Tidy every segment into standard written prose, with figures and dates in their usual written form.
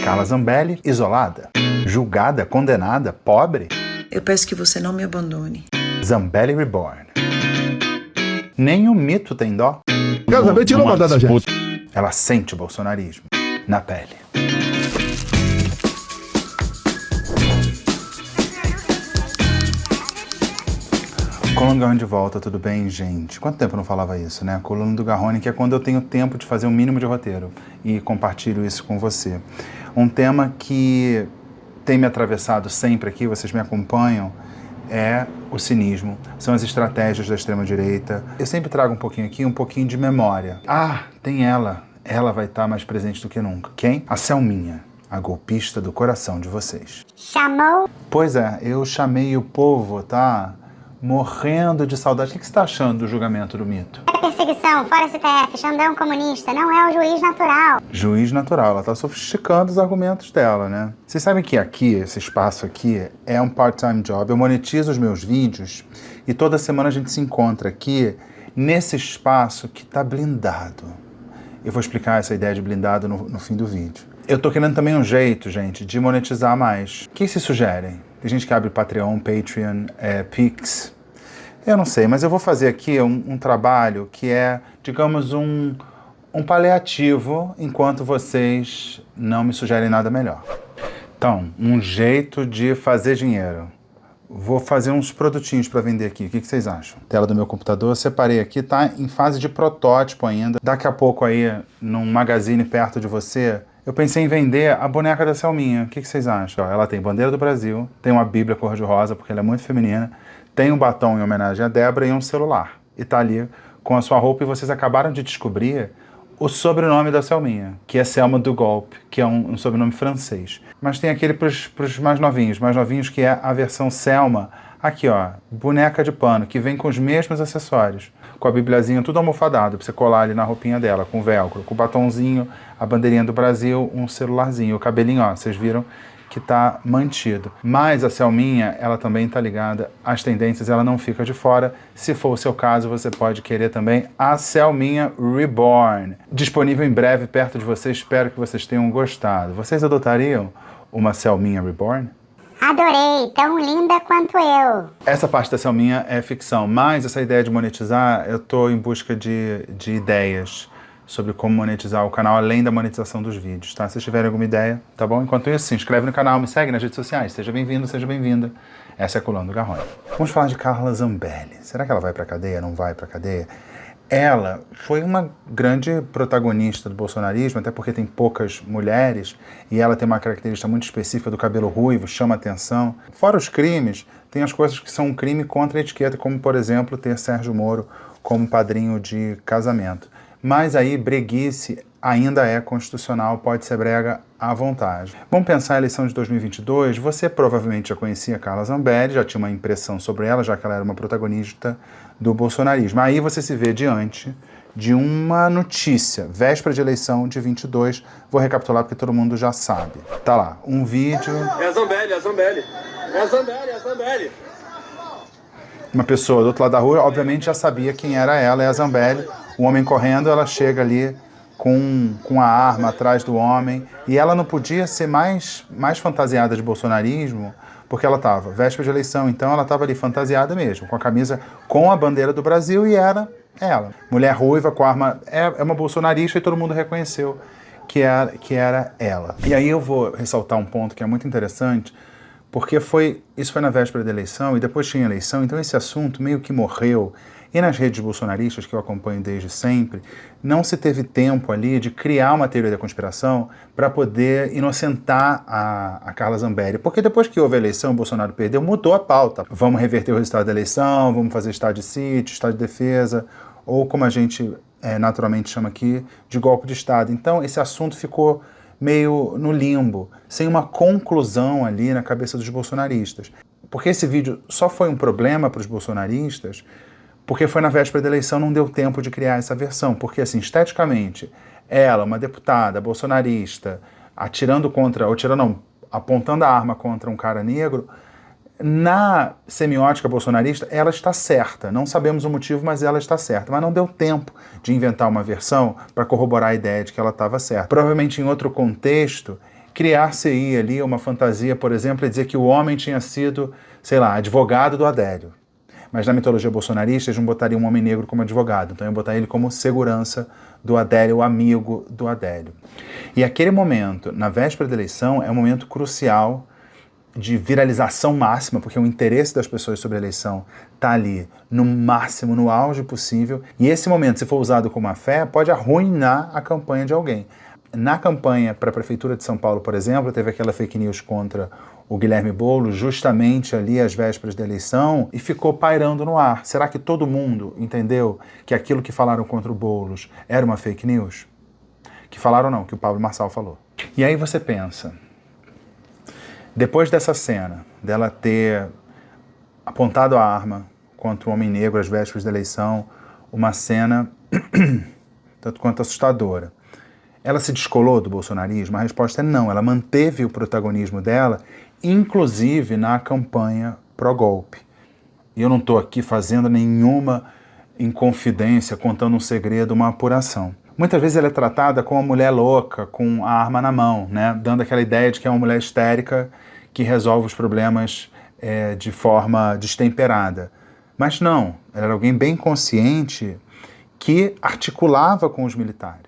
Carla Zambelli, isolada, julgada, condenada, pobre. Eu peço que você não me abandone. Zambelli Reborn. Nem o mito tem dó. Carla Zambelli tirou a batata da gente. Ela sente o bolsonarismo na pele. Coluna do Garrone de volta, tudo bem, gente? Quanto tempo eu não falava isso, né? Coluna do Garrone, que é quando eu tenho tempo de fazer um mínimo de roteiro e compartilho isso com você. Um tema que tem me atravessado sempre aqui, vocês me acompanham, é o cinismo, são as estratégias da extrema-direita. Eu sempre trago um pouquinho aqui, um pouquinho de memória. Ah, tem ela vai estar mais presente do que nunca. Quem? A Selminha, a golpista do coração de vocês. Chamou? Pois é, eu chamei o povo, tá? Morrendo de saudade. O que você está achando do julgamento do mito? É perseguição, fora STF, Xandão comunista, não é o juiz natural. Juiz natural, ela está sofisticando os argumentos dela, né? Vocês sabem que aqui, esse espaço aqui, é um part-time job. Eu monetizo os meus vídeos e toda semana a gente se encontra aqui nesse espaço que está blindado. Eu vou explicar essa ideia de blindado no fim do vídeo. Eu tô querendo também um jeito, gente, de monetizar mais. O que se sugerem? Tem gente que abre Patreon, Patreon, Pix. Eu não sei, mas eu vou fazer aqui um trabalho que é, digamos, um paliativo enquanto vocês não me sugerem nada melhor. Então, um jeito de fazer dinheiro. Vou fazer uns produtinhos para vender aqui. O que vocês acham? Tela do meu computador, eu separei aqui, tá em fase de protótipo ainda. Daqui a pouco aí, num magazine perto de você, eu pensei em vender a boneca da Selminha. O que vocês acham? Ela tem bandeira do Brasil, tem uma bíblia cor-de-rosa, porque ela é muito feminina, tem um batom em homenagem a Débora e um celular. E tá ali com a sua roupa e vocês acabaram de descobrir o sobrenome da Selminha, que é Selma do Golpe, que é um sobrenome francês. Mas tem aquele pros mais novinhos, que é a versão Selma, aqui ó, boneca de pano, que vem com os mesmos acessórios, com a bibliazinha tudo almofadado, pra você colar ali na roupinha dela, com velcro, com o batonzinho, a bandeirinha do Brasil, um celularzinho, o cabelinho, ó, vocês viram que tá mantido. Mas a Selminha, ela também tá ligada às tendências, ela não fica de fora. Se for o seu caso, você pode querer também a Selminha Reborn. Disponível em breve perto de vocês, espero que vocês tenham gostado. Vocês adotariam uma Selminha Reborn? Adorei, tão linda quanto eu. Essa parte da Selminha é ficção, mas essa ideia de monetizar, eu tô em busca de ideias sobre como monetizar o canal, além da monetização dos vídeos, tá? Se vocês tiverem alguma ideia, tá bom? Enquanto isso, se inscreve no canal, me segue nas redes sociais. Seja bem-vindo, seja bem-vinda. Essa é a Coluna do Garrone. Vamos falar de Carla Zambelli. Será que ela vai pra cadeia? Não vai pra cadeia? Ela foi uma grande protagonista do bolsonarismo, até porque tem poucas mulheres, e ela tem uma característica muito específica do cabelo ruivo, chama atenção. Fora os crimes, tem as coisas que são um crime contra a etiqueta, como, por exemplo, ter Sérgio Moro como padrinho de casamento. Mas aí, breguice ainda é constitucional, pode ser brega à vontade. Vamos pensar a eleição de 2022, você provavelmente já conhecia a Carla Zambelli, já tinha uma impressão sobre ela, já que ela era uma protagonista do bolsonarismo. Aí você se vê diante de uma notícia, véspera de eleição de 22, vou recapitular porque todo mundo já sabe. Tá lá, um vídeo... É a Zambelli, é a Zambelli, é a Zambelli, é a Zambelli. Uma pessoa do outro lado da rua, obviamente já sabia quem era ela, é a Zambelli. O homem correndo, ela chega ali com a arma atrás do homem. E ela não podia ser mais fantasiada de bolsonarismo, porque ela estava véspera de eleição, então ela estava ali fantasiada mesmo, com a camisa com a bandeira do Brasil, e era ela. Mulher ruiva com a arma, é uma bolsonarista, e todo mundo reconheceu que era ela. E aí eu vou ressaltar um ponto que é muito interessante, porque isso foi na véspera da eleição, e depois tinha eleição, então esse assunto meio que morreu. E nas redes bolsonaristas, que eu acompanho desde sempre, não se teve tempo ali de criar uma teoria da conspiração para poder inocentar a Carla Zambelli. Porque depois que houve a eleição, o Bolsonaro perdeu, mudou a pauta. Vamos reverter o resultado da eleição, vamos fazer estado de sítio, estado de defesa, ou como a gente naturalmente chama aqui, de golpe de Estado. Então esse assunto ficou meio no limbo, sem uma conclusão ali na cabeça dos bolsonaristas. Porque esse vídeo só foi um problema para os bolsonaristas porque foi na véspera da eleição, não deu tempo de criar essa versão. Porque, assim, esteticamente, ela, uma deputada bolsonarista, apontando a arma contra um cara negro, na semiótica bolsonarista, ela está certa. Não sabemos o motivo, mas ela está certa. Mas não deu tempo de inventar uma versão para corroborar a ideia de que ela estava certa. Provavelmente, em outro contexto, criar-se-ia ali uma fantasia, por exemplo, e dizer que o homem tinha sido, sei lá, advogado do Adélio. Mas na mitologia bolsonarista, eles não botariam um homem negro como advogado, então iam botar ele como segurança do Adélio, o amigo do Adélio. E aquele momento, na véspera da eleição, é um momento crucial de viralização máxima, porque o interesse das pessoas sobre a eleição está ali no máximo, no auge possível, e esse momento, se for usado com má fé, pode arruinar a campanha de alguém. Na campanha para a Prefeitura de São Paulo, por exemplo, teve aquela fake news contra o Guilherme Boulos, justamente ali às vésperas da eleição, e ficou pairando no ar. Será que todo mundo entendeu que aquilo que falaram contra o Boulos era uma fake news? Que falaram não, que o Pablo Marçal falou. E aí você pensa, depois dessa cena, dela ter apontado a arma contra o homem negro às vésperas da eleição, uma cena tanto quanto assustadora, ela se descolou do bolsonarismo? A resposta é não, ela manteve o protagonismo dela, inclusive na campanha pró-golpe. E eu não estou aqui fazendo nenhuma inconfidência, contando um segredo, uma apuração. Muitas vezes ela é tratada como uma mulher louca, com a arma na mão, né? Dando aquela ideia de que é uma mulher histérica que resolve os problemas de forma destemperada. Mas não, ela era alguém bem consciente que articulava com os militares.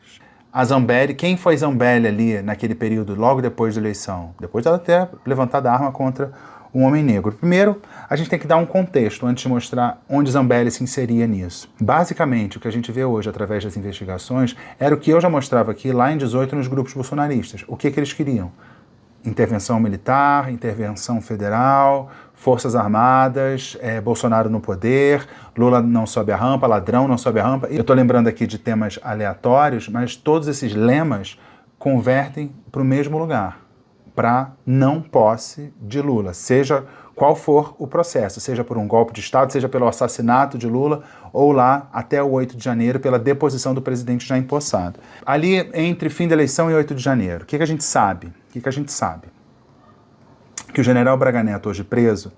A Zambelli, quem foi Zambelli ali naquele período, logo depois da eleição? Depois dela ter levantado a arma contra um homem negro. Primeiro, a gente tem que dar um contexto antes de mostrar onde Zambelli se inseria nisso. Basicamente, o que a gente vê hoje através das investigações era o que eu já mostrava aqui lá em 18 nos grupos bolsonaristas. O que eles queriam? Intervenção militar, intervenção federal, Forças Armadas, Bolsonaro no poder, Lula não sobe a rampa, ladrão não sobe a rampa. Eu estou lembrando aqui de temas aleatórios, mas todos esses lemas convertem para o mesmo lugar, para não posse de Lula, seja qual for o processo, seja por um golpe de Estado, seja pelo assassinato de Lula, ou lá até o 8 de janeiro pela deposição do presidente já empossado. Ali entre fim da eleição e 8 de janeiro, o que a gente sabe? Que o general Braga Neto, hoje preso,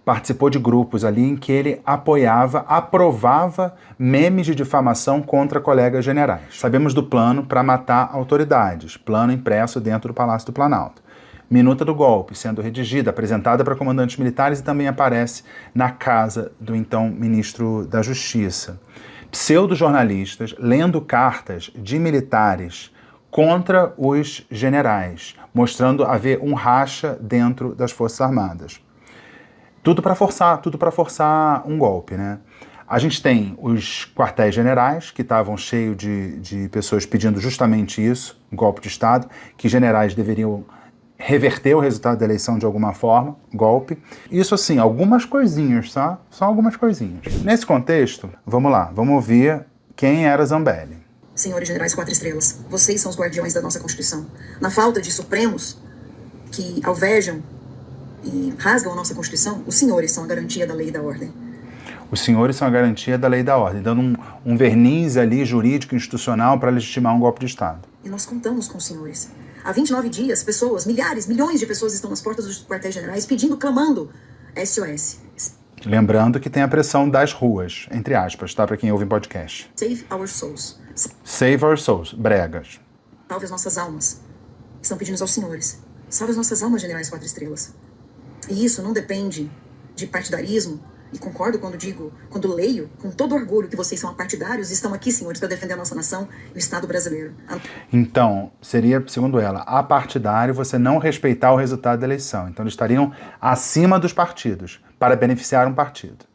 participou de grupos ali em que ele aprovava memes de difamação contra colegas generais. Sabemos do plano para matar autoridades, plano impresso dentro do Palácio do Planalto. Minuta do golpe sendo redigida, apresentada para comandantes militares e também aparece na casa do então ministro da Justiça. Pseudo-jornalistas lendo cartas de militares contra os generais, mostrando haver um racha dentro das Forças Armadas. Tudo para forçar um golpe, né? A gente tem os quartéis generais, que estavam cheios de pessoas pedindo justamente isso, um golpe de Estado, que generais deveriam reverter o resultado da eleição de alguma forma, golpe. Isso assim, algumas coisinhas, tá? Só algumas coisinhas. Nesse contexto, vamos lá, vamos ouvir quem era Zambelli. Senhores generais 4 estrelas, vocês são os guardiões da nossa Constituição. Na falta de supremos que alvejam e rasgam a nossa Constituição, os senhores são a garantia da lei e da ordem. Os senhores são a garantia da lei e da ordem, dando um verniz ali jurídico, institucional para legitimar um golpe de Estado. E nós contamos com os senhores. Há 29 dias, pessoas, milhares, milhões de pessoas estão nas portas dos quartéis generais pedindo, clamando SOS. Lembrando que tem a pressão das ruas, entre aspas, tá? Para quem ouve em podcast. Save our souls. Save our souls, bregas. Salve as nossas almas. Estão pedindo aos senhores. Salve as nossas almas, generais 4 estrelas. E isso não depende de partidarismo. E concordo quando leio, com todo orgulho, que vocês são apartidários e estão aqui, senhores, para defender a nossa nação e o Estado brasileiro. Então, seria, segundo ela, apartidário você não respeitar o resultado da eleição. Então, eles estariam acima dos partidos, para beneficiar um partido.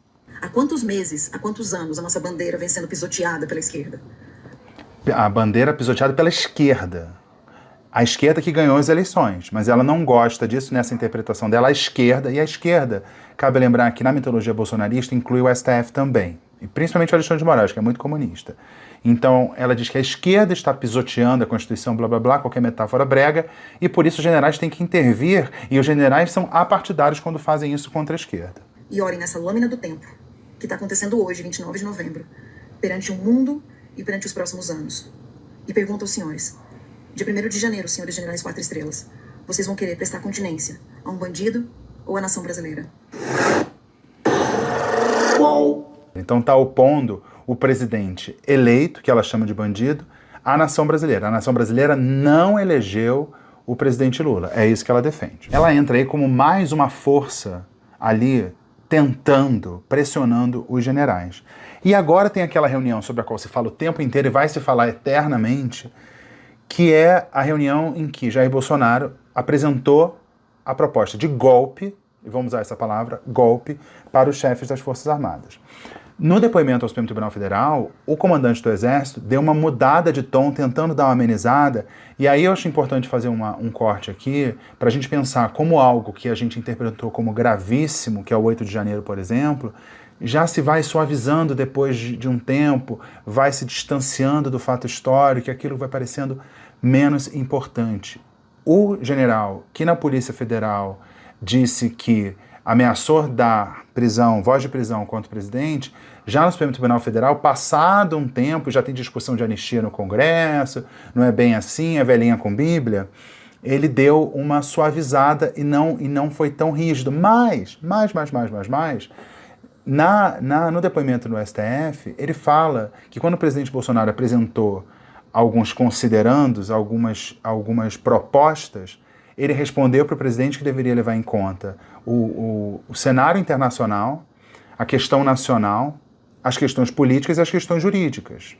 Há quantos meses, há quantos anos a nossa bandeira vem sendo pisoteada pela esquerda? A bandeira pisoteada pela esquerda. A esquerda que ganhou as eleições, mas ela não gosta disso nessa interpretação dela, a esquerda, e a esquerda, cabe lembrar que na mitologia bolsonarista inclui o STF também, e principalmente o Alexandre de Moraes, que é muito comunista. Então, ela diz que a esquerda está pisoteando a Constituição, blá blá blá, qualquer metáfora brega, e por isso os generais têm que intervir, e os generais são apartidários quando fazem isso contra a esquerda. E orem nessa lâmina do tempo, que está acontecendo hoje, 29 de novembro, perante o mundo e perante os próximos anos. E pergunto aos senhores, dia 1º de janeiro, senhores generais 4 estrelas, vocês vão querer prestar continência a um bandido ou à nação brasileira? Então está opondo o presidente eleito, que ela chama de bandido, à nação brasileira. A nação brasileira não elegeu o presidente Lula. É isso que ela defende. Ela entra aí como mais uma força ali tentando, pressionando os generais. E agora tem aquela reunião sobre a qual se fala o tempo inteiro e vai se falar eternamente, que é a reunião em que Jair Bolsonaro apresentou a proposta de golpe, e vamos usar essa palavra, golpe, para os chefes das Forças Armadas. No depoimento ao Supremo Tribunal Federal, o comandante do Exército deu uma mudada de tom, tentando dar uma amenizada, e aí eu acho importante fazer um corte aqui, para a gente pensar como algo que a gente interpretou como gravíssimo, que é o 8 de janeiro, por exemplo, já se vai suavizando depois de um tempo, vai se distanciando do fato histórico, e aquilo vai parecendo menos importante. O general, que na Polícia Federal disse que ameaçou dar prisão, voz de prisão contra o presidente, já no Supremo Tribunal Federal, passado um tempo, já tem discussão de anistia no Congresso, não é bem assim, é velhinha com Bíblia, ele deu uma suavizada e não foi tão rígido. Mas, no depoimento no STF, ele fala que quando o presidente Bolsonaro apresentou alguns considerandos, algumas propostas, ele respondeu para o presidente que deveria levar em conta o cenário internacional, a questão nacional, as questões políticas e as questões jurídicas.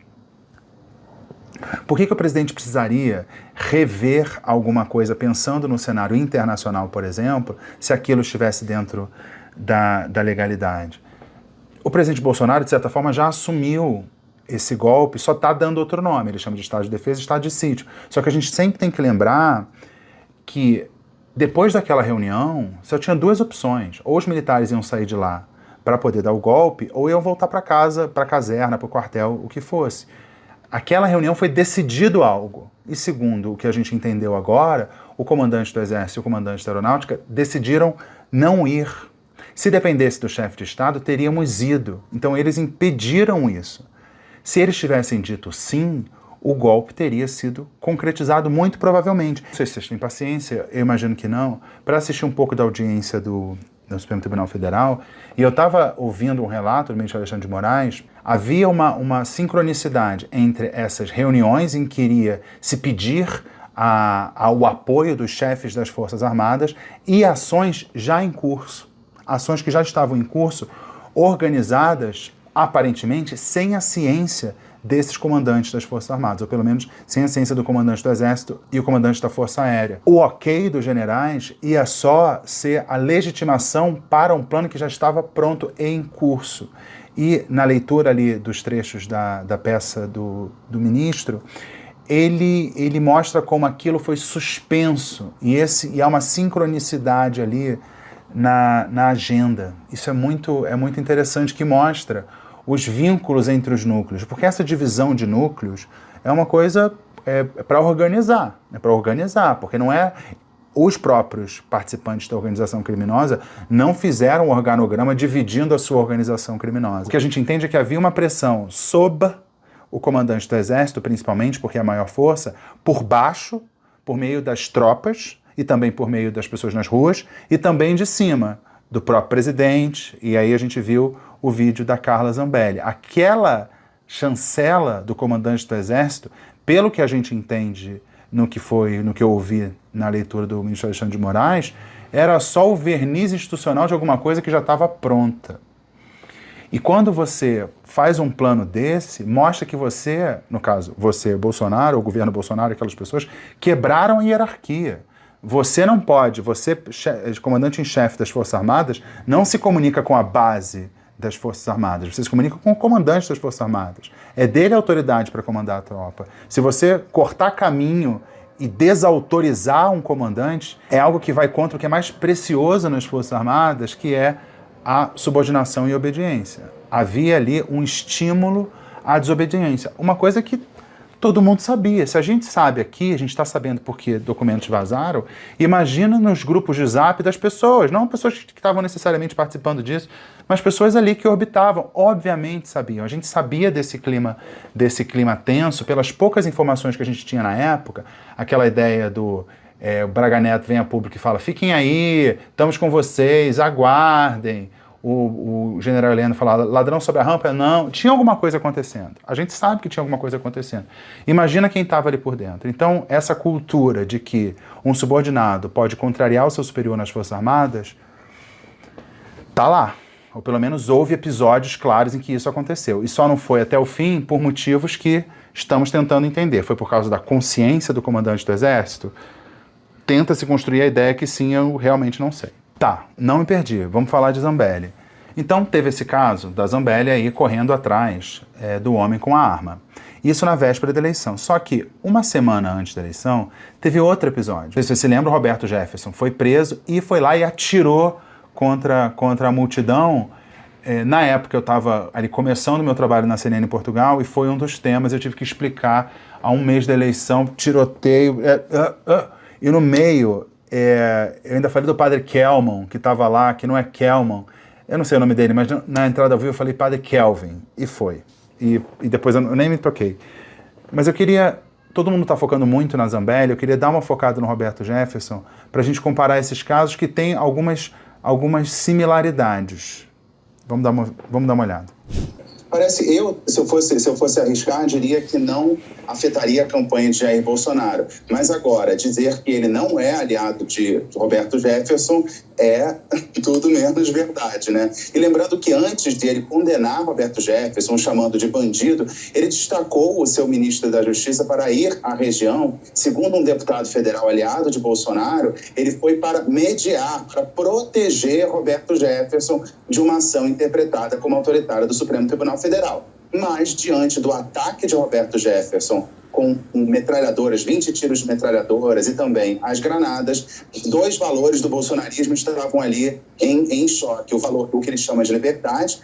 Por que o presidente precisaria rever alguma coisa pensando no cenário internacional, por exemplo, se aquilo estivesse dentro da legalidade? O presidente Bolsonaro, de certa forma, já assumiu esse golpe, só está dando outro nome. Ele chama de estado de defesa e estado de sítio. Só que a gente sempre tem que lembrar que depois daquela reunião, só tinha duas opções. Ou os militares iam sair de lá para poder dar o golpe, ou iam voltar para casa, para a caserna, para o quartel, o que fosse. Aquela reunião foi decidido algo. E segundo o que a gente entendeu agora, o comandante do Exército e o comandante da Aeronáutica decidiram não ir. Se dependesse do chefe de Estado, teríamos ido. Então eles impediram isso. Se eles tivessem dito sim, o golpe teria sido concretizado muito provavelmente. Não sei se vocês têm paciência, eu imagino que não, para assistir um pouco da audiência do Supremo Tribunal Federal, e eu estava ouvindo um relato do ministro Alexandre de Moraes, havia uma sincronicidade entre essas reuniões em que iria se pedir ao apoio dos chefes das Forças Armadas e ações já em curso, ações que já estavam em curso, organizadas, aparentemente, sem a ciência desses comandantes das Forças Armadas, ou pelo menos sem a ciência do comandante do Exército e o comandante da Força Aérea. O ok dos generais ia só ser a legitimação para um plano que já estava pronto e em curso. E na leitura ali dos trechos da peça do ministro, ele mostra como aquilo foi suspenso, e há uma sincronicidade ali na agenda. Isso é muito interessante, que mostra os vínculos entre os núcleos, porque essa divisão de núcleos é uma coisa para organizar, porque não é os próprios participantes da organização criminosa não fizeram um organograma dividindo a sua organização criminosa. O que a gente entende é que havia uma pressão sob o comandante do Exército, principalmente, porque é a maior força, por baixo, por meio das tropas e também por meio das pessoas nas ruas, e também de cima, do próprio presidente, e aí a gente viu o vídeo da Carla Zambelli. Aquela chancela do comandante do Exército, pelo que a gente entende no que eu ouvi na leitura do ministro Alexandre de Moraes, era só o verniz institucional de alguma coisa que já estava pronta. E quando você faz um plano desse, mostra que você, no caso, você, Bolsonaro, o governo Bolsonaro, aquelas pessoas, quebraram a hierarquia. Você não pode, você, comandante em chefe das Forças Armadas, não se comunica com a base das Forças Armadas, você se comunica com o comandante das Forças Armadas. É dele a autoridade para comandar a tropa. Se você cortar caminho e desautorizar um comandante, é algo que vai contra o que é mais precioso nas Forças Armadas, que é a subordinação e obediência. Havia ali um estímulo à desobediência. Uma coisa que todo mundo sabia. Se a gente sabe aqui, a gente está sabendo porque documentos vazaram, imagina nos grupos de zap das pessoas, não pessoas que estavam necessariamente participando disso, mas pessoas ali que orbitavam, obviamente sabiam. A gente sabia desse clima tenso, pelas poucas informações que a gente tinha na época, aquela ideia do o Braga Neto vem a público e fala, fiquem aí, estamos com vocês, aguardem. o general Heleno falava ladrão sob a rampa, não, tinha alguma coisa acontecendo. A gente sabe que tinha alguma coisa acontecendo. Imagina quem estava ali por dentro. Então, essa cultura de que um subordinado pode contrariar o seu superior nas Forças Armadas, tá lá. Ou pelo menos houve episódios claros em que isso aconteceu. E só não foi até o fim por motivos que estamos tentando entender. Foi por causa da consciência do comandante do Exército? Tenta-se construir a ideia que sim, eu realmente não sei. Tá, não me perdi. Vamos falar de Zambelli. Então teve esse caso da Zambelli aí correndo atrás do homem com a arma. Isso na véspera da eleição. Só que uma semana antes da eleição, teve outro episódio. Não sei se você se lembra, o Roberto Jefferson foi preso e foi lá e atirou contra a multidão. Na época eu estava ali começando meu trabalho na CNN em Portugal e foi um dos temas, eu tive que explicar há um mês da eleição, tiroteio, e no meio, eu ainda falei do padre Kelman, que estava lá, que não é Kelman, eu não sei o nome dele, mas na entrada ao vivo eu falei padre Kelvin, e foi. E depois eu nem me toquei. Mas eu queria, todo mundo está focando muito na Zambelli, eu queria dar uma focada no Roberto Jefferson, para a gente comparar esses casos que têm algumas similaridades. Vamos dar uma olhada. Parece, se eu fosse arriscar, diria que não afetaria a campanha de Jair Bolsonaro. Mas agora, dizer que ele não é aliado de Roberto Jefferson é tudo menos verdade, né? E lembrando que antes de ele condenar Roberto Jefferson, chamando de bandido, ele destacou o seu ministro da Justiça para ir à região. Segundo um deputado federal aliado de Bolsonaro, ele foi para mediar, para proteger Roberto Jefferson de uma ação interpretada como autoritária do Supremo Tribunal Federal. Mas, diante do ataque de Roberto Jefferson com metralhadoras, 20 tiros de metralhadoras e também as granadas, dois valores do bolsonarismo estavam ali em choque. O valor, o que ele chama de liberdade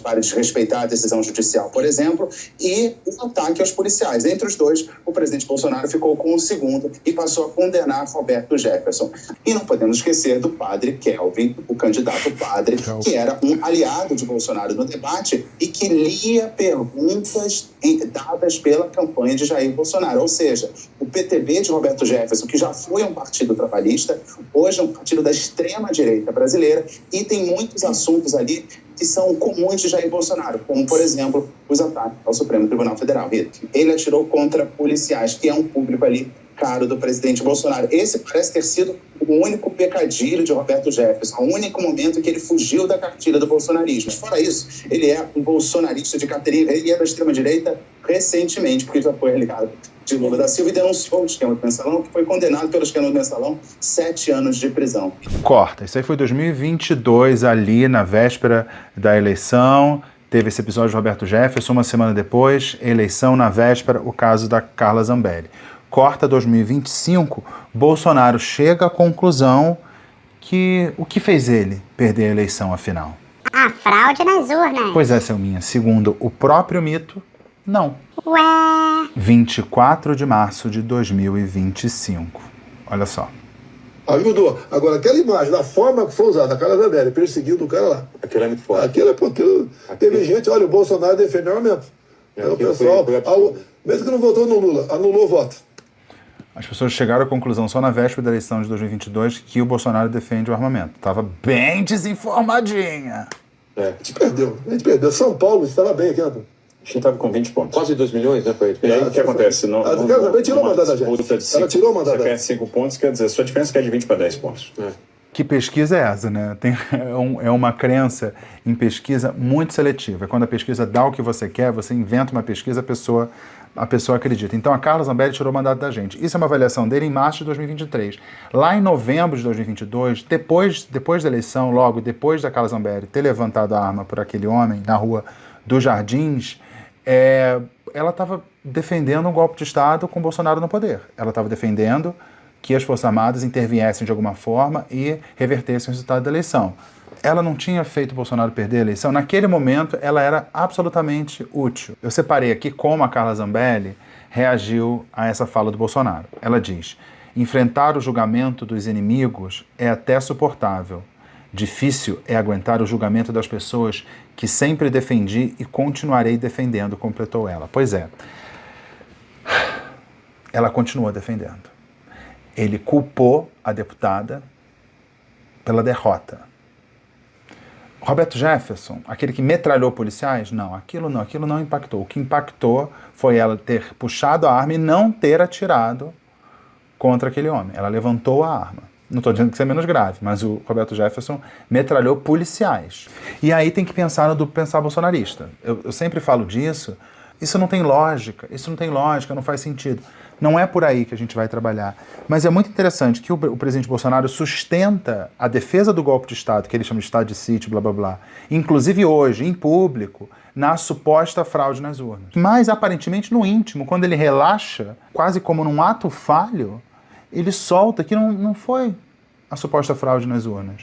para desrespeitar a decisão judicial, por exemplo, e o ataque aos policiais. Entre os dois, o presidente Bolsonaro ficou com o segundo e passou a condenar Roberto Jefferson. E não podemos esquecer do padre Kelvin, o candidato padre, que era um aliado de Bolsonaro no debate e que lia perguntas dadas pela campanha de Jair Bolsonaro. Ou seja, o PTB de Roberto Jefferson, que já foi um partido trabalhista, hoje é um partido da extrema-direita brasileira e tem muitos assuntos ali que são comuns de Jair Bolsonaro, como, por exemplo, os ataques ao Supremo Tribunal Federal. Ele atirou contra policiais, que é um público ali caro do presidente Bolsonaro. Esse parece ter sido o único pecadilho de Roberto Jefferson, o único momento em que ele fugiu da cartilha do bolsonarismo. Mas, fora isso, ele é um bolsonarista de carteirinha, ele é da extrema-direita recentemente, porque já foi religado de Lula da Silva e denunciou o esquema do mensalão, que foi condenado pelo esquema do mensalão 7 anos de prisão. Corta, isso aí foi 2022, ali na véspera da eleição, teve esse episódio de Roberto Jefferson, uma semana depois, eleição na véspera, o caso da Carla Zambelli. Corta 2025, Bolsonaro chega à conclusão que o que fez ele perder a eleição, afinal? A fraude nas urnas. Pois é, Selminha, segundo o próprio mito, não. Ué... 24 de março de 2025. Olha só. Ajudou. Agora, aquela imagem, da forma que foi usada, a Carla Zambelli perseguindo o cara lá. Aquilo é muito forte. Teve gente, olha, o Bolsonaro defendeu o armamento. Aí o pessoal, mesmo que não votou no Lula, anulou o voto. As pessoas chegaram à conclusão só na véspera da eleição de 2022 que o Bolsonaro defende o armamento. Tava bem desinformadinha. A gente perdeu. São Paulo estava bem aqui, Antônio. A gente estava com 20 pontos. Quase 2 milhões, né? E aí o que acontece? Ela tirou o mandato da gente. Ela tirou o mandato da gente. Você quer 5 pontos, quer dizer, a sua diferença é de 20 para 10 pontos. Que pesquisa é essa, né? É uma crença em pesquisa muito seletiva. É quando a pesquisa dá o que você quer, você inventa uma pesquisa, a pessoa acredita. Então a Carla Zambelli tirou o mandato da gente. Isso é uma avaliação dele em março de 2023. Lá em novembro de 2022, depois da eleição, logo depois da Carla Zambelli ter levantado a arma por aquele homem na rua dos Jardins, ela estava defendendo um golpe de Estado com Bolsonaro no poder. Ela estava defendendo que as Forças Armadas interviessem de alguma forma e revertessem o resultado da eleição. Ela não tinha feito o Bolsonaro perder a eleição. Naquele momento, ela era absolutamente útil. Eu separei aqui como a Carla Zambelli reagiu a essa fala do Bolsonaro. Ela diz: enfrentar o julgamento dos inimigos é até suportável. Difícil é aguentar o julgamento das pessoas que sempre defendi e continuarei defendendo, completou ela. Pois é, ela continua defendendo. Ele culpou a deputada pela derrota. Roberto Jefferson, aquele que metralhou policiais? Não, aquilo não impactou. O que impactou foi ela ter puxado a arma e não ter atirado contra aquele homem. Ela levantou a arma. Não estou dizendo que isso é menos grave, mas o Roberto Jefferson metralhou policiais. E aí tem que pensar no duplo pensar bolsonarista. Eu sempre falo disso. Isso não tem lógica, não faz sentido. Não é por aí que a gente vai trabalhar. Mas é muito interessante que o presidente Bolsonaro sustenta a defesa do golpe de Estado, que ele chama de Estado de sítio, blá blá blá, inclusive hoje, em público, na suposta fraude nas urnas. Mas, aparentemente, no íntimo, quando ele relaxa, quase como num ato falho, ele solta que não foi a suposta fraude nas urnas.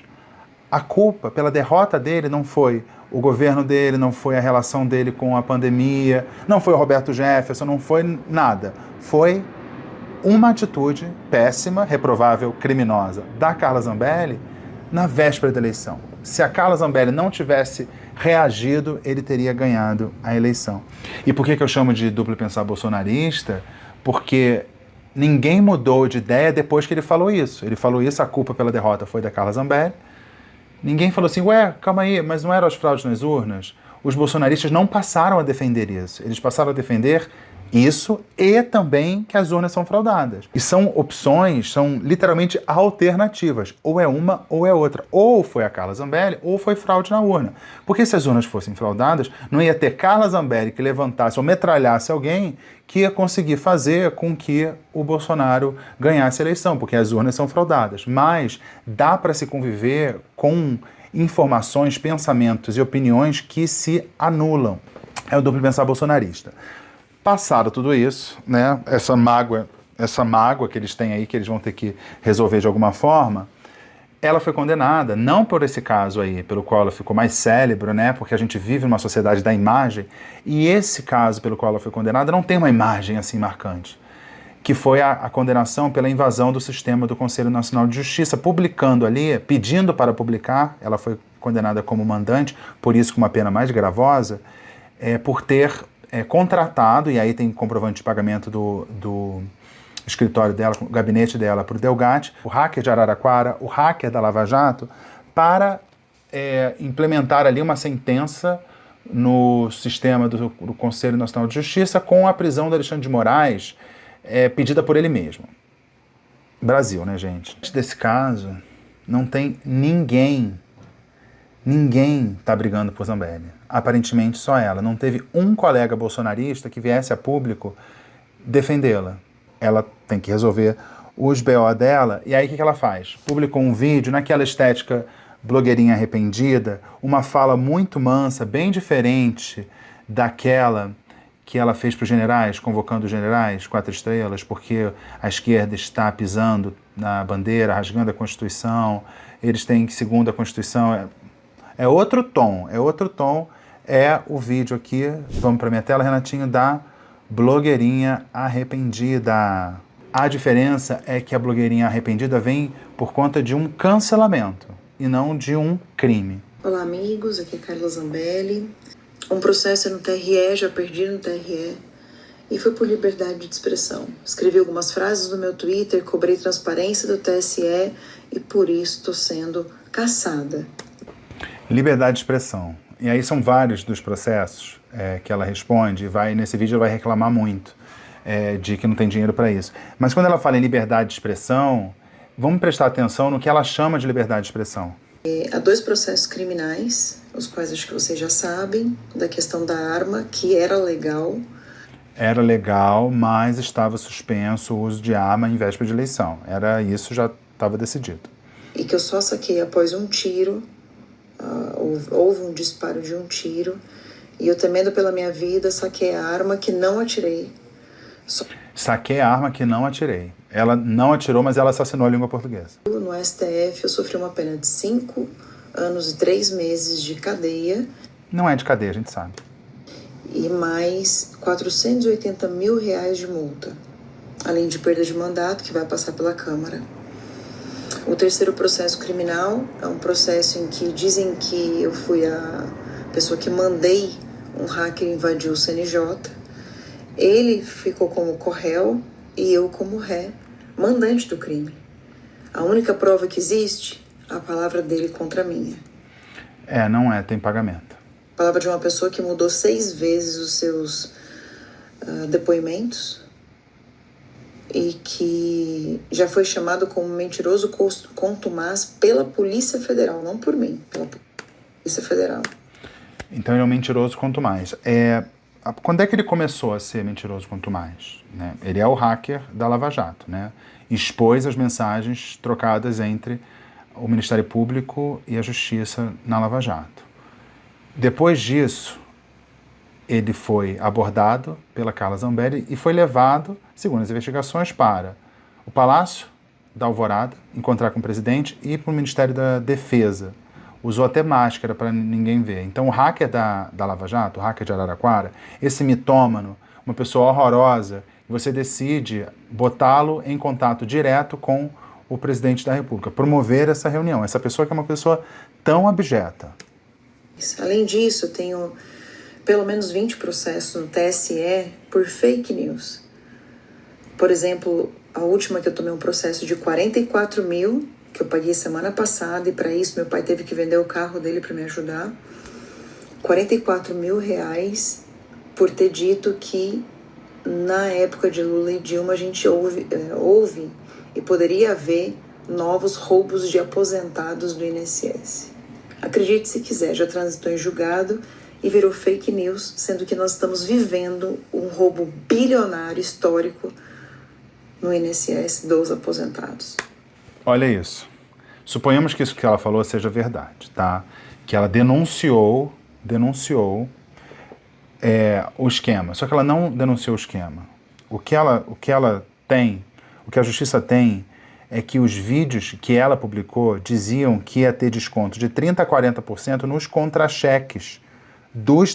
A culpa pela derrota dele não foi o governo dele, não foi a relação dele com a pandemia, não foi o Roberto Jefferson, não foi nada. Foi uma atitude péssima, reprovável, criminosa da Carla Zambelli na véspera da eleição. Se a Carla Zambelli não tivesse reagido, ele teria ganhado a eleição. E por que eu chamo de duplo pensar bolsonarista? Porque ninguém mudou de ideia depois que ele falou isso. Ele falou isso, a culpa pela derrota foi da Carla Zambelli. Ninguém falou assim, calma aí, mas não eram as fraudes nas urnas? Os bolsonaristas não passaram a defender isso. Eles passaram a defender isso e também que as urnas são fraudadas. E são opções, são literalmente alternativas. Ou é uma ou é outra. Ou foi a Carla Zambelli ou foi fraude na urna. Porque se as urnas fossem fraudadas, não ia ter Carla Zambelli que levantasse ou metralhasse alguém que ia conseguir fazer com que o Bolsonaro ganhasse a eleição, porque as urnas são fraudadas. Mas dá para se conviver com informações, pensamentos e opiniões que se anulam. É o duplo pensar bolsonarista. Passado tudo isso, né, essa mágoa que eles têm aí, que eles vão ter que resolver de alguma forma, ela foi condenada, não por esse caso aí, pelo qual ela ficou mais célebre, né, porque a gente vive numa sociedade da imagem, e esse caso pelo qual ela foi condenada não tem uma imagem assim marcante, que foi a condenação pela invasão do sistema do Conselho Nacional de Justiça, publicando ali, pedindo para publicar, ela foi condenada como mandante, por isso com uma pena mais gravosa, por ter contratado, e aí tem comprovante de pagamento do escritório dela, o gabinete dela para o Delgatti, o hacker de Araraquara, o hacker da Lava Jato, para implementar ali uma sentença no sistema do Conselho Nacional de Justiça com a prisão do Alexandre de Moraes, pedida por ele mesmo. Brasil, né, gente? Desse caso, não tem ninguém está brigando por Zambelli. Aparentemente só ela. Não teve um colega bolsonarista que viesse a público defendê-la. Ela tem que resolver os BO dela. E aí o que ela faz? Publicou um vídeo naquela estética blogueirinha arrependida, uma fala muito mansa, bem diferente daquela que ela fez para os generais, convocando os generais 4 estrelas, porque a esquerda está pisando na bandeira, rasgando a Constituição, eles têm que, segundo a Constituição... É outro tom, é o vídeo aqui, vamos para minha tela, Renatinho, da blogueirinha arrependida. A diferença é que a blogueirinha arrependida vem por conta de um cancelamento e não de um crime. Olá amigos, aqui é Carla Zambelli. Um processo no TRE, já perdi no TRE, e foi por liberdade de expressão. Escrevi algumas frases no meu Twitter, cobrei transparência do TSE e por isso estou sendo caçada. Liberdade de expressão. E aí são vários dos processos que ela responde, nesse vídeo ela vai reclamar muito de que não tem dinheiro para isso. Mas quando ela fala em liberdade de expressão, vamos prestar atenção no que ela chama de liberdade de expressão. Há 2 processos criminais, os quais acho que vocês já sabem, da questão da arma, que era legal. Era legal, mas estava suspenso o uso de arma em véspera de eleição. Isso já estava decidido. E que eu só saquei após um tiro. Houve um disparo de um tiro e eu, temendo pela minha vida, saquei a arma que não atirei. Saquei a arma que não atirei. Ela não atirou, mas ela assassinou a língua portuguesa. No STF eu sofri uma pena de 5 anos e 3 meses de cadeia. Não é de cadeia, a gente sabe. E mais R$480 mil de multa, além de perda de mandato que vai passar pela Câmara. O 3º processo criminal é um processo em que dizem que eu fui a pessoa que mandei um hacker invadir o CNJ. Ele ficou como corréu e eu como ré, mandante do crime. A única prova que existe, a palavra dele contra a minha. Não é, tem pagamento. Palavra de uma pessoa que mudou 6 vezes os seus depoimentos e que já foi chamado como mentiroso contumaz pela Polícia Federal, não por mim, pela Polícia Federal. Então ele é um mentiroso contumaz. Quando é que ele começou a ser mentiroso contumaz? Né? Ele é o hacker da Lava Jato, né? Expôs as mensagens trocadas entre o Ministério Público e a Justiça na Lava Jato. Depois disso, ele foi abordado pela Carla Zambelli e foi levado, segundo as investigações, para o Palácio da Alvorada, encontrar com o presidente, e para o Ministério da Defesa. Usou até máscara para ninguém ver. Então o hacker da Lava Jato, o hacker de Araraquara, esse mitômano, uma pessoa horrorosa, você decide botá-lo em contato direto com o presidente da República, promover essa reunião. Essa pessoa que é uma pessoa tão abjeta. Além disso, eu tenho pelo menos 20 processos no TSE por fake news. Por exemplo, a última que eu tomei um processo de 44 mil, que eu paguei semana passada, e para isso meu pai teve que vender o carro dele para me ajudar. 44 mil reais por ter dito que na época de Lula e Dilma a gente houve e poderia haver novos roubos de aposentados do INSS. Acredite se quiser, já transitou em julgado e virou fake news, sendo que nós estamos vivendo um roubo bilionário histórico no INSS dos aposentados. Olha isso. Suponhamos que isso que ela falou seja verdade, tá? Que ela denunciou o esquema. Só que ela não denunciou o esquema. O que ela tem, o que a justiça tem, é que os vídeos que ela publicou diziam que ia ter desconto de 30% a 40% nos contra-cheques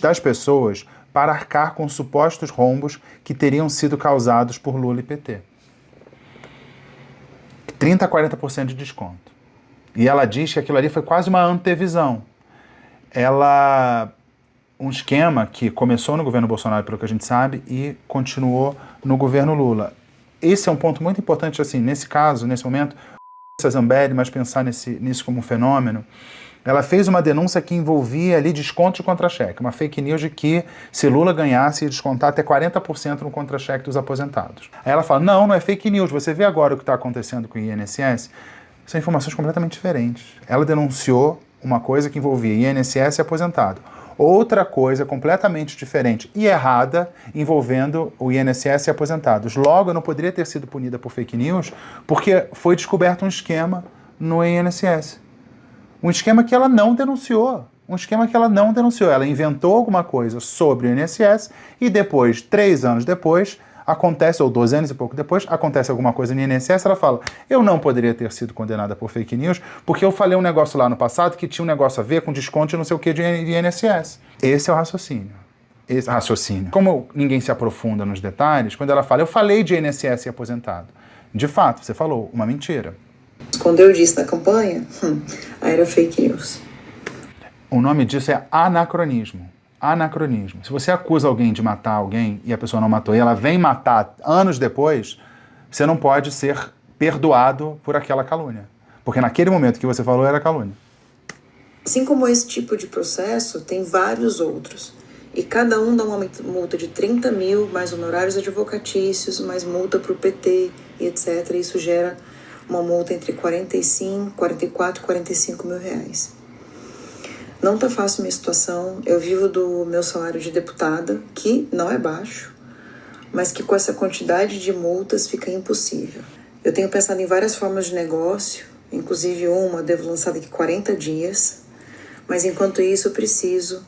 das pessoas para arcar com supostos rombos que teriam sido causados por Lula e PT. 30% a 40% de desconto. E ela diz que aquilo ali foi quase uma antevisão. Um esquema que começou no governo Bolsonaro, pelo que a gente sabe, e continuou no governo Lula. Esse é um ponto muito importante, assim, nesse caso, nesse momento, a Zambelli, mas pensar nisso como um fenômeno. Ela fez uma denúncia que envolvia ali desconto de contra-cheque, uma fake news de que se Lula ganhasse ia descontar até 40% no contra-cheque dos aposentados. Aí ela fala, não é fake news, você vê agora o que está acontecendo com o INSS? São informações completamente diferentes. Ela denunciou uma coisa que envolvia INSS e aposentado. Outra coisa completamente diferente e errada envolvendo o INSS e aposentados. Logo, eu não poderia ter sido punida por fake news porque foi descoberto um esquema no INSS. Um esquema que ela não denunciou. Ela inventou alguma coisa sobre o INSS e depois, 3 anos depois, acontece, ou 12 anos e pouco depois, acontece alguma coisa no INSS, ela fala, eu não poderia ter sido condenada por fake news porque eu falei um negócio lá no passado que tinha um negócio a ver com desconto de não sei o que de INSS. Esse é o raciocínio. Como ninguém se aprofunda nos detalhes, quando ela fala, eu falei de INSS e aposentado. De fato, você falou uma mentira. Quando eu disse na campanha, aí era fake news. O nome disso é anacronismo. Anacronismo. Se você acusa alguém de matar alguém e a pessoa não matou e ela vem matar anos depois, você não pode ser perdoado por aquela calúnia. Porque naquele momento que você falou era calúnia. Assim como esse tipo de processo, tem vários outros. E cada um dá uma multa de 30 mil, mais honorários advocatícios, mais multa para o PT e etc. Isso gera uma multa entre 44 e 45 mil reais. Não tá fácil minha situação, eu vivo do meu salário de deputada, que não é baixo, mas que com essa quantidade de multas fica impossível. Eu tenho pensado em várias formas de negócio, inclusive uma devo lançar daqui 40 dias, mas enquanto isso eu preciso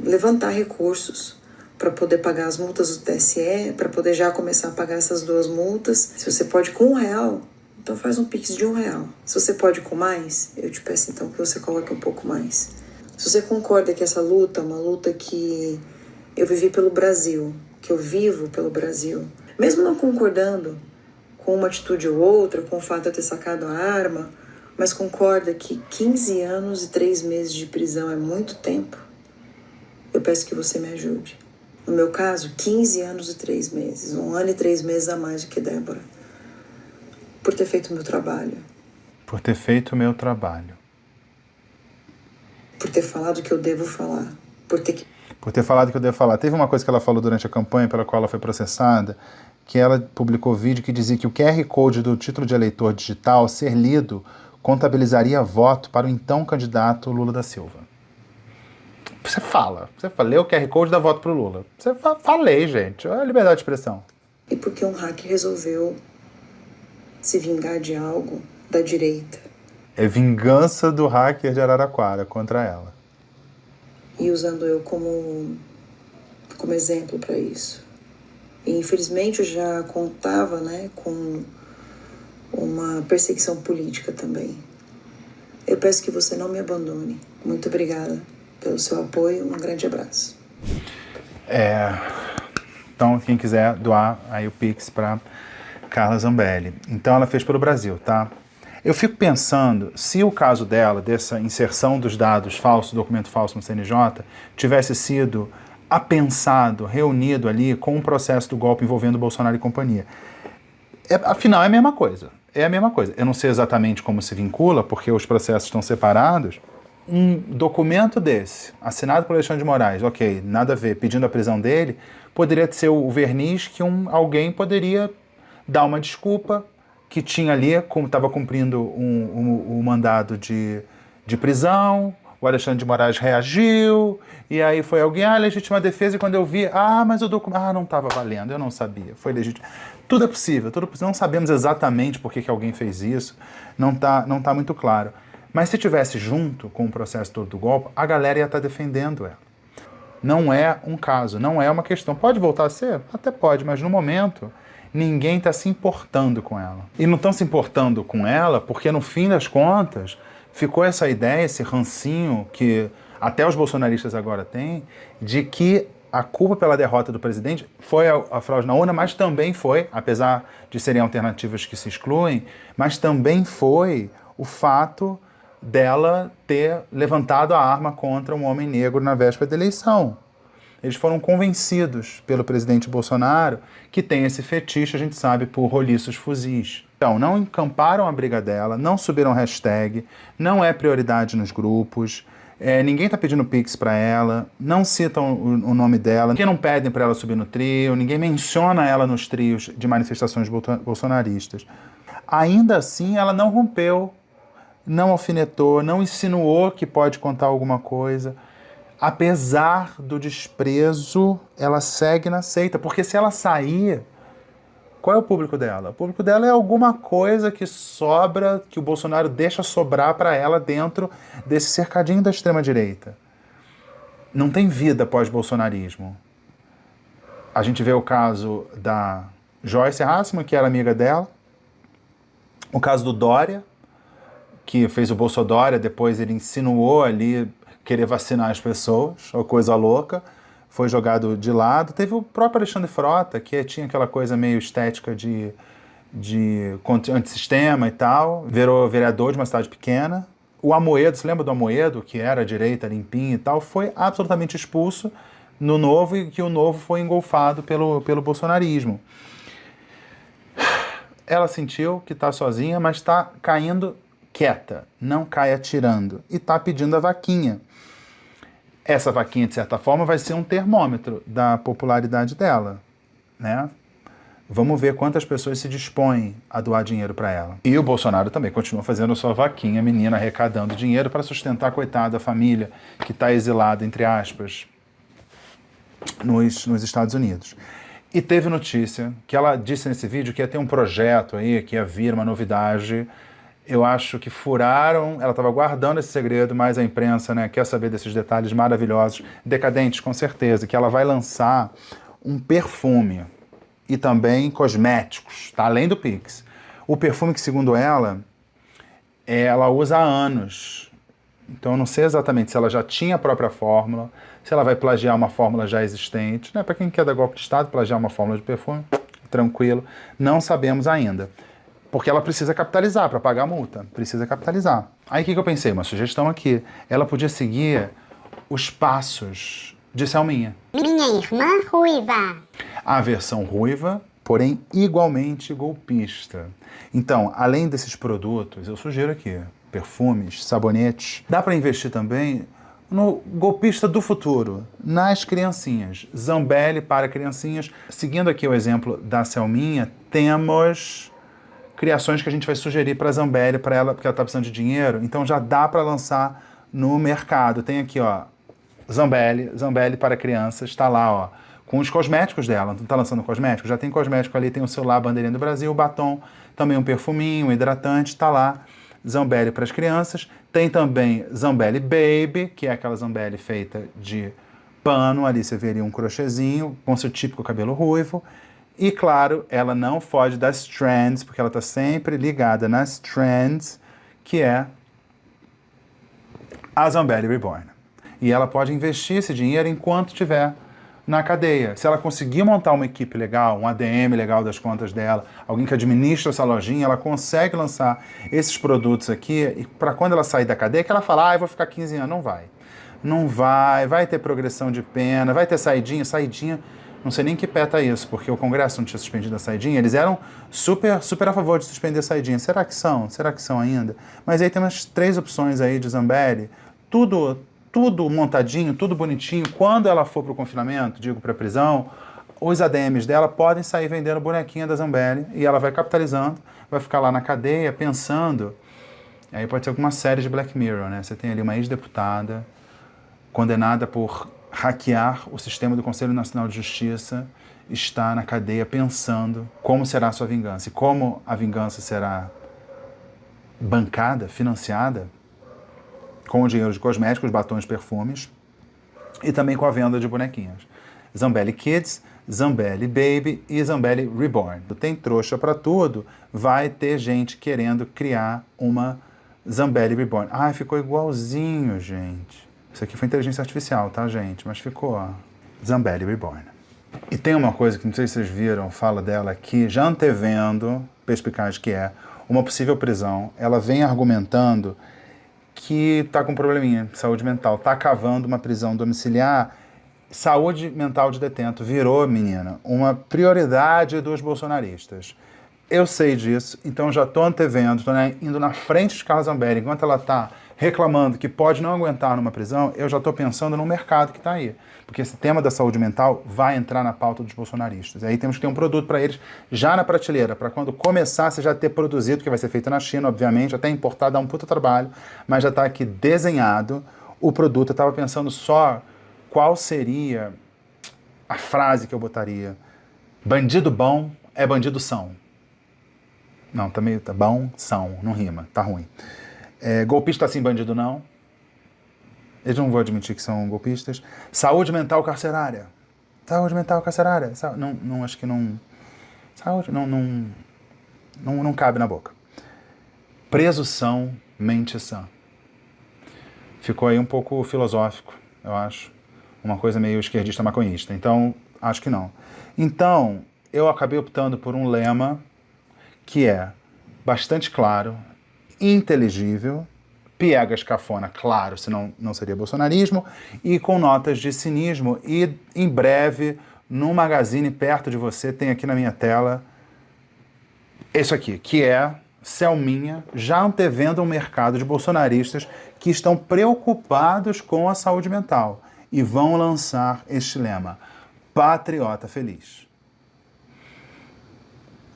levantar recursos para poder pagar as multas do TSE, para poder já começar a pagar essas 2 multas. Se você pode com R$1, então faz um Pix de R$1. Se você pode com mais, eu te peço então que você coloque um pouco mais. Se você concorda que essa luta é uma luta que eu vivi pelo Brasil, que eu vivo pelo Brasil, mesmo não concordando com uma atitude ou outra, com o fato de eu ter sacado a arma, mas concorda que 15 anos e 3 meses de prisão é muito tempo, eu peço que você me ajude. No meu caso, 15 anos e 3 meses, 1 ano e 3 meses a mais do que Débora. Por ter feito o meu trabalho. Por ter feito o meu trabalho. por ter falado o que eu devo falar, por ter falado o que eu devo falar. Teve uma coisa que ela falou durante a campanha pela qual ela foi processada, que ela publicou vídeo que dizia que o QR Code do título de eleitor digital, ser lido, contabilizaria voto para o então candidato Lula da Silva. Você lê o QR Code e dá voto pro Lula. Falei, gente. É a liberdade de expressão. E porque um hacker resolveu se vingar de algo da direita. É vingança do hacker de Araraquara contra ela. E usando eu como exemplo para isso. E infelizmente eu já contava, né, com uma perseguição política também. Eu peço que você não me abandone. Muito obrigada pelo seu apoio. Um grande abraço. Então, quem quiser doar aí o Pix para Carla Zambelli. Então, ela fez pelo Brasil, tá? Eu fico pensando, se o caso dela, dessa inserção dos dados falsos, documento falso no CNJ, tivesse sido apensado, reunido ali com um processo do golpe envolvendo Bolsonaro e companhia. Afinal, é a mesma coisa. É a mesma coisa. Eu não sei exatamente como se vincula, porque os processos estão separados. Um documento desse, assinado por Alexandre de Moraes, ok, nada a ver, pedindo a prisão dele, poderia ser o verniz que alguém poderia dar uma desculpa, que tinha ali, como estava cumprindo um mandado de prisão, o Alexandre de Moraes reagiu, e aí foi alguém, legítima defesa, e quando eu vi, mas o documento, não estava valendo, eu não sabia, foi legítimo. Tudo é possível, não sabemos exatamente por que alguém fez isso, não tá muito claro. Mas se tivesse junto com o processo todo do golpe, a galera ia estar defendendo ela. Não é um caso, não é uma questão. Pode voltar a ser? Até pode, mas no momento ninguém está se importando com ela. E não estão se importando com ela porque, no fim das contas, ficou essa ideia, esse rancinho que até os bolsonaristas agora têm, de que a culpa pela derrota do presidente foi a fraude na urna, mas também foi, apesar de serem alternativas que se excluem, mas também foi o fato dela ter levantado a arma contra um homem negro na véspera da eleição. Eles foram convencidos pelo presidente Bolsonaro, que tem esse fetiche, a gente sabe, por roliços fuzis. Então, não encamparam a briga dela, não subiram hashtag, não é prioridade nos grupos, ninguém está pedindo pix para ela, não citam o nome dela, ninguém não pedem para ela subir no trio, ninguém menciona ela nos trios de manifestações bolsonaristas. Ainda assim, ela não rompeu, não alfinetou, não insinuou que pode contar alguma coisa. Apesar do desprezo, ela segue na seita. Porque se ela sair, qual é o público dela? O público dela é alguma coisa que sobra, que o Bolsonaro deixa sobrar para ela dentro desse cercadinho da extrema-direita. Não tem vida pós-bolsonarismo. A gente vê o caso da Joyce Hasselman, que era amiga dela. O caso do Dória, que fez o Bolsodória, depois ele insinuou ali querer vacinar as pessoas, ou coisa louca, foi jogado de lado. Teve o próprio Alexandre Frota, que tinha aquela coisa meio estética de antissistema e tal, virou vereador de uma cidade pequena. O Amoedo, você lembra do Amoedo, que era à direita, limpinho e tal, foi absolutamente expulso no Novo, e que o Novo foi engolfado pelo bolsonarismo. Ela sentiu que está sozinha, mas está caindo quieta, não cai atirando, e está pedindo a vaquinha. Essa vaquinha, de certa forma, vai ser um termômetro da popularidade dela, né? Vamos ver quantas pessoas se dispõem a doar dinheiro para ela. E o Bolsonaro também continua fazendo a sua vaquinha, menina, arrecadando dinheiro para sustentar, coitada, a família que está exilada, entre aspas, nos Estados Unidos. E teve notícia que ela disse nesse vídeo que ia ter um projeto aí, que ia vir uma novidade. Eu acho que furaram, ela estava guardando esse segredo, mas a imprensa, né, quer saber desses detalhes maravilhosos, decadentes com certeza, que ela vai lançar um perfume e também cosméticos, tá? Além do Pix. O perfume que, segundo ela usa há anos. Então eu não sei exatamente se ela já tinha a própria fórmula, se ela vai plagiar uma fórmula já existente, né? Para quem quer dar golpe de Estado, plagiar uma fórmula de perfume, tranquilo, não sabemos ainda. Porque ela precisa capitalizar para pagar a multa. Precisa capitalizar. Aí o que eu pensei? Uma sugestão aqui. Ela podia seguir os passos de Selminha. Minha irmã ruiva. A versão ruiva, porém igualmente golpista. Então, além desses produtos, eu sugiro aqui perfumes, sabonetes. Dá para investir também no golpista do futuro, nas criancinhas. Zambelli para criancinhas. Seguindo aqui o exemplo da Selminha, temos criações que a gente vai sugerir para a Zambelli, para ela, porque ela está precisando de dinheiro, então já dá para lançar no mercado. Tem aqui, ó, Zambelli para crianças, está lá, ó, com os cosméticos dela. Não está lançando cosméticos? Já tem cosmético ali, tem o celular, a bandeirinha do Brasil, o batom, também um perfuminho, um hidratante, está lá. Zambelli para as crianças. Tem também Zambelli Baby, que é aquela Zambelli feita de pano, ali você veria um crochêzinho, com seu típico cabelo ruivo. E, claro, ela não foge das trends, porque ela está sempre ligada nas trends, que é a Zambelli Reborn. E ela pode investir esse dinheiro enquanto estiver na cadeia. Se ela conseguir montar uma equipe legal, um ADM legal das contas dela, alguém que administra essa lojinha, ela consegue lançar esses produtos aqui, e para quando ela sair da cadeia, que ela fala, eu vou ficar 15 anos. Não vai. Não vai ter progressão de pena, vai ter saidinha, não sei nem que pé tá isso, porque o Congresso não tinha suspendido a saidinha, eles eram super a favor de suspender a saidinha. Será que são? Será que são ainda? Mas aí tem umas 3 opções aí de Zambelli, tudo montadinho, tudo bonitinho. Quando ela for para o confinamento, digo para a prisão, os ADMs dela podem sair vendendo bonequinha da Zambelli e ela vai capitalizando, vai ficar lá na cadeia pensando. Aí pode ser alguma série de Black Mirror, né? Você tem ali uma ex-deputada condenada por hackear o sistema do Conselho Nacional de Justiça, está na cadeia pensando como será a sua vingança e como a vingança será bancada, financiada com o dinheiro de cosméticos, batons, perfumes e também com a venda de bonequinhas. Zambelli Kids, Zambelli Baby e Zambelli Reborn. Tem trouxa para tudo, vai ter gente querendo criar uma Zambelli Reborn. Ai, ficou igualzinho, gente. Isso aqui foi inteligência artificial, tá, gente? Mas ficou, ó, Zambelli Reborn. E tem uma coisa que não sei se vocês viram, fala dela aqui, já antevendo, perspicaz que é, uma possível prisão. Ela vem argumentando que está com um probleminha de saúde mental, está cavando uma prisão domiciliar. Saúde mental de detento virou, menina, uma prioridade dos bolsonaristas. Eu sei disso, então já estou antevendo, estou indo na frente de Carla Zambelli, enquanto ela está reclamando que pode não aguentar numa prisão, eu já estou pensando no mercado que está aí. Porque esse tema da saúde mental vai entrar na pauta dos bolsonaristas. Aí temos que ter um produto para eles já na prateleira, para quando começar você já ter produzido, que vai ser feito na China, obviamente, até importar dá um puta trabalho, mas já está aqui desenhado o produto. Eu estava pensando só qual seria a frase que eu botaria. Bandido bom é bandido são. Não, tá meio, tá bom, são, não rima, tá ruim. Golpista assim, bandido não. Eles não vão admitir que são golpistas. Saúde mental carcerária. Saúde mental carcerária. Não, acho que não... Saúde, não cabe na boca. Preso são, mente sã. Ficou aí um pouco filosófico, eu acho. Uma coisa meio esquerdista maconhista. Então, acho que não. Então, eu acabei optando por um lema que é bastante claro, inteligível, piegas cafona, claro, senão não seria bolsonarismo, e com notas de cinismo. E em breve, num magazine perto de você, tem aqui na minha tela isso aqui, que é Selminha, já antevendo um mercado de bolsonaristas que estão preocupados com a saúde mental e vão lançar este lema: Patriota Feliz.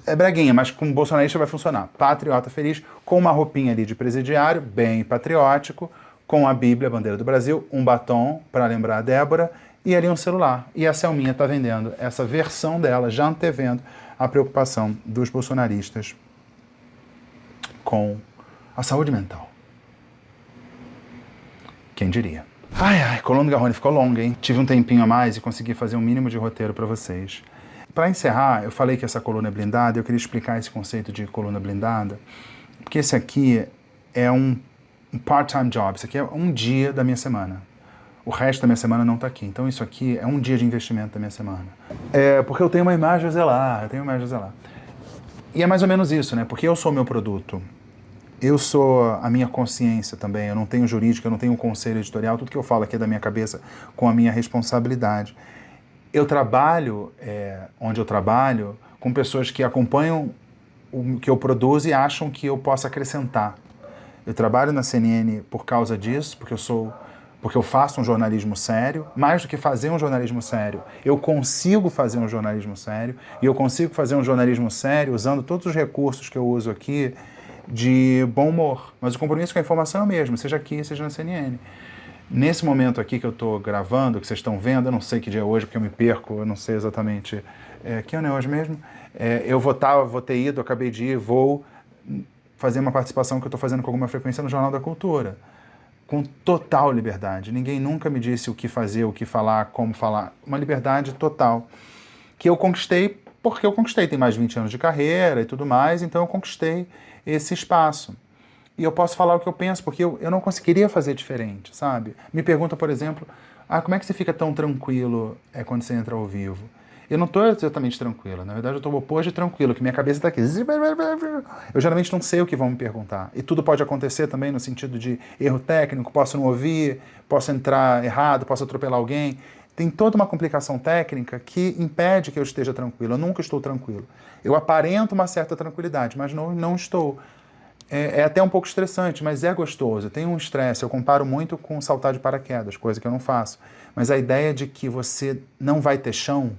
É breguinha, mas com bolsonarista vai funcionar. Patriota Feliz, com uma roupinha ali de presidiário, bem patriótico, com a Bíblia, a bandeira do Brasil, um batom para lembrar a Débora e ali um celular. E a Selminha está vendendo essa versão dela, já antevendo a preocupação dos bolsonaristas com a saúde mental. Quem diria? Ai, Coluna do Garrone ficou longa, hein? Tive um tempinho a mais e consegui fazer um mínimo de roteiro para vocês. Para encerrar, eu falei que essa coluna é blindada, eu queria explicar esse conceito de coluna blindada, porque esse aqui é um part-time job, isso aqui é um dia da minha semana. O resto da minha semana não está aqui, então isso aqui é um dia de investimento da minha semana. Porque eu tenho uma imagem a zelar, E é mais ou menos isso, né? Porque eu sou o meu produto, eu sou a minha consciência também, eu não tenho jurídica, eu não tenho um conselho editorial, tudo que eu falo aqui é da minha cabeça com a minha responsabilidade. Eu trabalho, onde eu trabalho, com pessoas que acompanham o que eu produzo e acham que eu posso acrescentar. Eu trabalho na CNN por causa disso, porque eu sou porque eu faço um jornalismo sério. Mais do que fazer um jornalismo sério, eu consigo fazer um jornalismo sério, e eu consigo fazer um jornalismo sério usando todos os recursos que eu uso aqui de bom humor. Mas o compromisso com a informação é o mesmo, seja aqui, seja na CNN. Nesse momento aqui que eu estou gravando, que vocês estão vendo, eu não sei que dia é hoje, porque eu me perco, eu não sei exatamente que ano é hoje mesmo. Eu vou ter ido, acabei de ir, vou fazer uma participação que eu estou fazendo com alguma frequência no Jornal da Cultura, com total liberdade. Ninguém nunca me disse o que fazer, o que falar, como falar. Uma liberdade total, que eu conquistei porque eu conquistei. Tem mais de 20 anos de carreira e tudo mais, então eu conquistei esse espaço. E eu posso falar o que eu penso, porque eu não conseguiria fazer diferente, sabe? Me pergunta, por exemplo, como é que você fica tão tranquilo quando você entra ao vivo? Eu não estou exatamente tranquilo, na verdade eu estou oposto de tranquilo, que minha cabeça está aqui. Eu geralmente não sei o que vão me perguntar. E tudo pode acontecer também no sentido de erro técnico, posso não ouvir, posso entrar errado, posso atropelar alguém. Tem toda uma complicação técnica que impede que eu esteja tranquilo. Eu nunca estou tranquilo. Eu aparento uma certa tranquilidade, mas não estou. É até um pouco estressante, mas é gostoso. Tem um estresse, eu comparo muito com saltar de paraquedas, coisa que eu não faço. Mas a ideia de que você não vai ter chão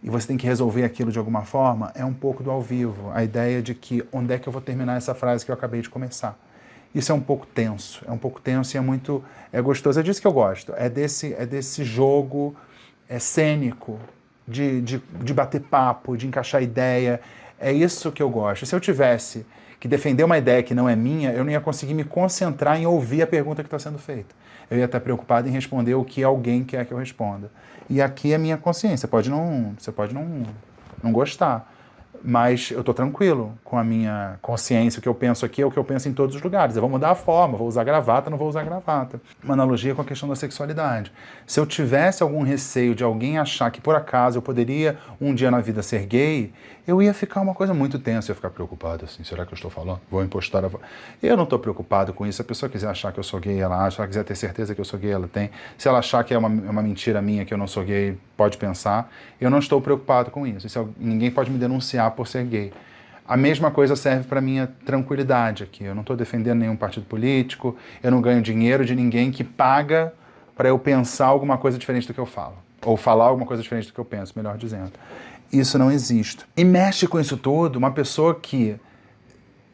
e você tem que resolver aquilo de alguma forma é um pouco do ao vivo. A ideia de que onde é que eu vou terminar essa frase que eu acabei de começar. Isso é um pouco tenso e é gostoso. É disso que eu gosto, é desse jogo cênico, de bater papo, de encaixar ideia. É isso que eu gosto. Se eu tivesse que defender uma ideia que não é minha, eu não ia conseguir me concentrar em ouvir a pergunta que está sendo feita. Eu ia estar preocupado em responder o que alguém quer que eu responda. E aqui é minha consciência. Você pode não gostar, mas eu estou tranquilo com a minha consciência. O que eu penso aqui é o que eu penso em todos os lugares. Eu vou mudar a forma, vou usar gravata, não vou usar gravata. Uma analogia com a questão da sexualidade. Se eu tivesse algum receio de alguém achar que por acaso eu poderia um dia na vida ser gay, eu ia ficar uma coisa muito tensa, eu ia ficar preocupado assim, será que eu estou falando? Vou impostar a voz. Eu não estou preocupado com isso. Se a pessoa quiser achar que eu sou gay, ela acha. Se ela quiser ter certeza que eu sou gay, ela tem. Se ela achar que é uma mentira minha, que eu não sou gay, pode pensar. Eu não estou preocupado com isso. Ninguém pode me denunciar por ser gay. A mesma coisa serve para a minha tranquilidade aqui. Eu não estou defendendo nenhum partido político, eu não ganho dinheiro de ninguém que paga para eu pensar alguma coisa diferente do que eu falo. Ou falar alguma coisa diferente do que eu penso, melhor dizendo. Isso não existe. E mexe com isso tudo uma pessoa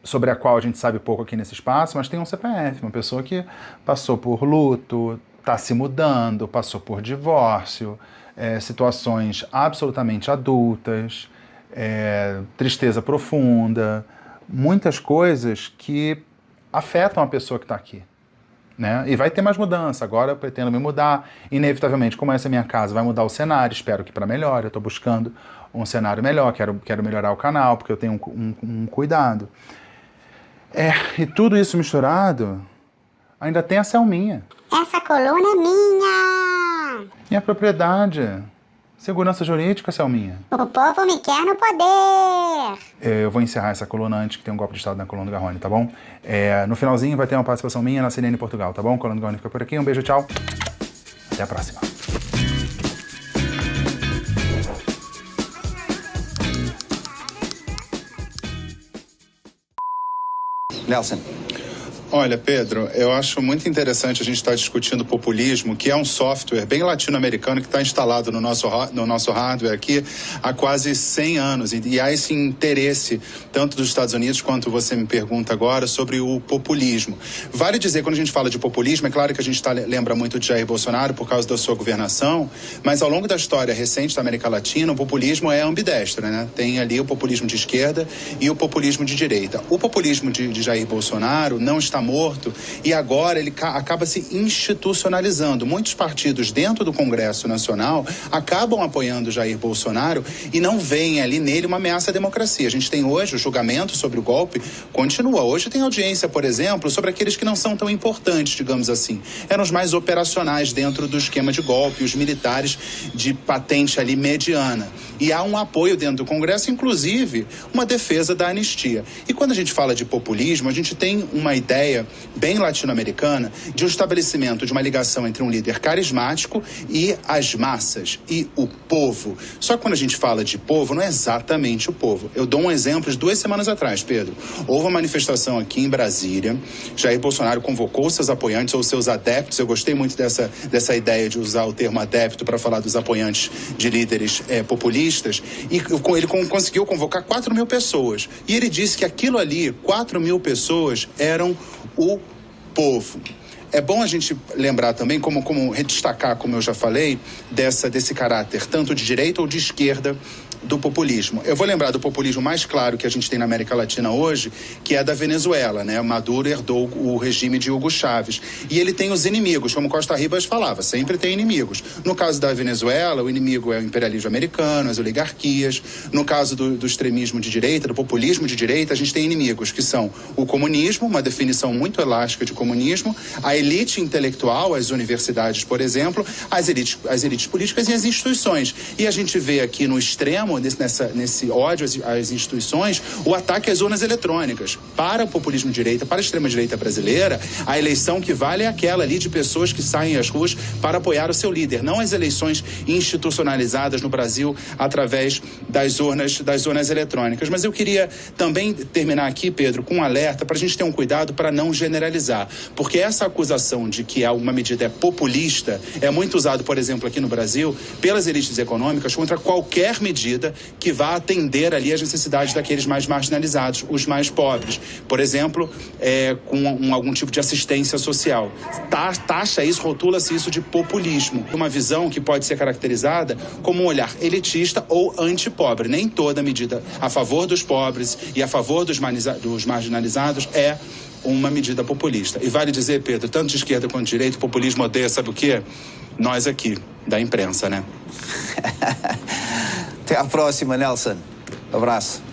sobre a qual a gente sabe pouco aqui nesse espaço, mas tem um CPF, uma pessoa que passou por luto, está se mudando, passou por divórcio, situações absolutamente adultas, tristeza profunda, muitas coisas que afetam a pessoa que está aqui. Né? E vai ter mais mudança. Agora eu pretendo me mudar. Inevitavelmente, como essa é a minha casa, vai mudar o cenário. Espero que para melhor. Eu estou buscando um cenário melhor. Quero melhorar o canal, porque eu tenho um cuidado. E tudo isso misturado, ainda tem a Selminha. Essa coluna é minha! Minha propriedade. Segurança jurídica, Selminha. O povo me quer no poder! Eu vou encerrar essa coluna antes que tenha um golpe de Estado na coluna do Garrone, tá bom? No finalzinho vai ter uma participação minha na CNN Portugal, tá bom? Coluna do Garrone fica por aqui. Um beijo, tchau. Até a próxima. Nelson. Olha, Pedro, eu acho muito interessante a gente estar discutindo populismo, que é um software bem latino-americano que está instalado no nosso hardware aqui há quase 100 anos. E há esse interesse, tanto dos Estados Unidos quanto você me pergunta agora, sobre o populismo. Vale dizer, quando a gente fala de populismo, é claro que a gente lembra muito de Jair Bolsonaro por causa da sua governação, mas ao longo da história recente da América Latina, o populismo é ambidestro, né? Tem ali o populismo de esquerda e o populismo de direita. O populismo de Jair Bolsonaro não está morto e agora ele acaba se institucionalizando. Muitos partidos dentro do Congresso Nacional acabam apoiando Jair Bolsonaro e não veem ali nele uma ameaça à democracia. A gente tem hoje o julgamento sobre o golpe, continua. Hoje tem audiência, por exemplo, sobre aqueles que não são tão importantes, digamos assim. Eram os mais operacionais dentro do esquema de golpe, os militares de patente ali mediana. E há um apoio dentro do Congresso, inclusive uma defesa da anistia. E quando a gente fala de populismo, a gente tem uma ideia ideia bem latino-americana de um estabelecimento de uma ligação entre um líder carismático e as massas e o povo. Só que quando a gente fala de povo, não é exatamente o povo. Eu dou um exemplo de 2 semanas atrás, Pedro. Houve uma manifestação aqui em Brasília. Jair Bolsonaro convocou seus apoiantes ou seus adeptos. Eu gostei muito dessa ideia de usar o termo adepto para falar dos apoiantes de líderes populistas. E ele conseguiu convocar 4 mil pessoas. E ele disse que aquilo ali, 4 mil pessoas, eram o povo. É bom a gente lembrar também, como destacar, como eu já falei, desse caráter tanto de direita ou de esquerda do populismo. Eu vou lembrar do populismo mais claro que a gente tem na América Latina hoje, que é da Venezuela, né? Maduro herdou o regime de Hugo Chávez. E ele tem os inimigos, como Costa Ribas falava, sempre tem inimigos. No caso da Venezuela, o inimigo é o imperialismo americano, as oligarquias. No caso do extremismo de direita, do populismo de direita, a gente tem inimigos que são o comunismo, uma definição muito elástica de comunismo, a elite intelectual, as universidades, por exemplo, as elites políticas e as instituições. E a gente vê aqui no extremo, nesse ódio às instituições, o ataque às urnas eletrônicas. Para o populismo de direita, para a extrema-direita brasileira, a eleição que vale é aquela ali de pessoas que saem às ruas para apoiar o seu líder, não as eleições institucionalizadas no Brasil através das urnas eletrônicas. Mas eu queria também terminar aqui, Pedro, com um alerta para a gente ter um cuidado para não generalizar, porque essa acusação de que uma medida populista é muito usado, por exemplo, aqui no Brasil, pelas elites econômicas contra qualquer medida que vá atender ali as necessidades daqueles mais marginalizados, os mais pobres. Por exemplo, com algum tipo de assistência social. Taxa isso, rotula-se isso de populismo. Uma visão que pode ser caracterizada como um olhar elitista ou antipobre. Nem toda medida a favor dos pobres e a favor dos marginalizados é uma medida populista. E vale dizer, Pedro, tanto de esquerda quanto de direita, o populismo odeia, sabe o quê? Nós aqui, da imprensa, né? Até a próxima, Nelson. Abraço.